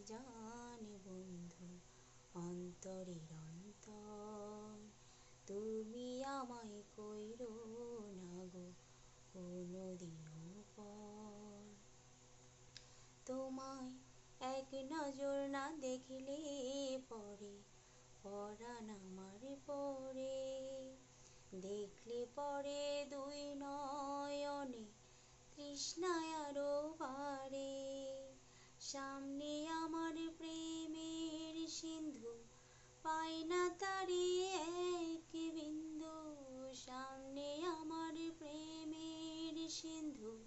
জান বন্ধু অন্তরের অন্তর। তুমি আমায় কইরো না গো কোনদিনও পর। তোমায় এক নজর না দেখলে পরে পরাণ আমার পরে, দেখলে পরে দুই নয়নে তৃষ্ণায় আরো বাড়ে। সামনে আমার প্রেমের সিন্ধু, পাই না তারে এক বিন্দু। সামনে আমার প্রেমের সিন্ধু,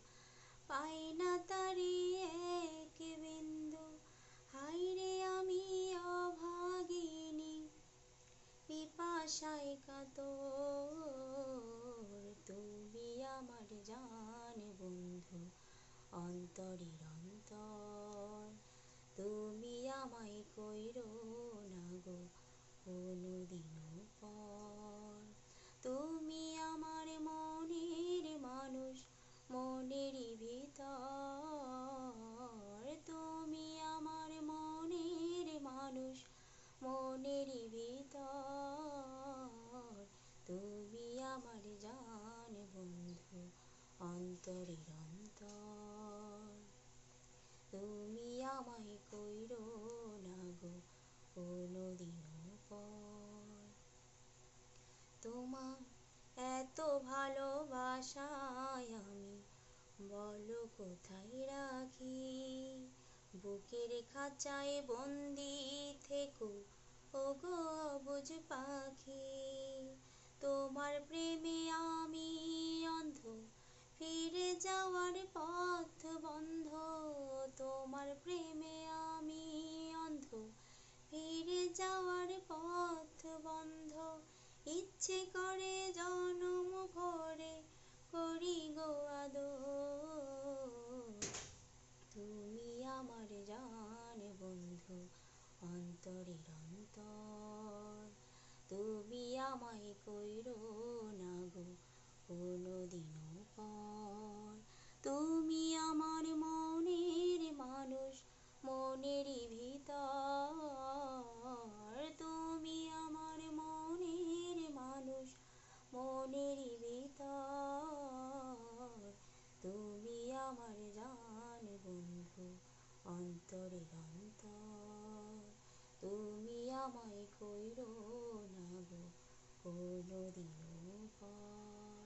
পাই না তারে এক বিন্দু। হায়রে আমি অভাগিনী পিপাসায় কাতর। তুমি আমার জান বন্ধু অন্তরের অন্তর। তুমি আমায় কইরো না গো কোনদিনও পর। তুমি আমার মনের মানুষ মনেরই ভিতর। তুমি আমার মনের মানুষ মনেরই ভিতর। তুমি আমার জান বন্ধু অন্তরের অন্তর। তুমি আমায় কইরো না গো কোনদিনও পর। তোমার এত ভালোবাসায় আমি বলো কোথায় রাখি। বুকের খাঁচায় বন্দি থেকো ওগো অবুঝ পাখি। তোমার প্রেমে আমি অন্ধ, ফিরে যাওয়ার পথ বন্ধ। তোমার প্রেমে আমি অন্ধ, ফিরে যাওয়ার পথ বন্ধ। ইচ্ছে করে জনম ভরে করি গো আদর। তুমি আমার জান বন্ধু অন্তরের অন্তর। তুমি আমায় কইরো না গো কোনদিনও পর। তুমি আমার মনের মানুষ মনেরই ভিতর। তুমি আমার মনের মানুষ মনেরই ভিতর। তুমি আমার জান বন্ধু অন্তরের অন্তর। তুমি আমায় কইরো না গো কোনদিনও পর।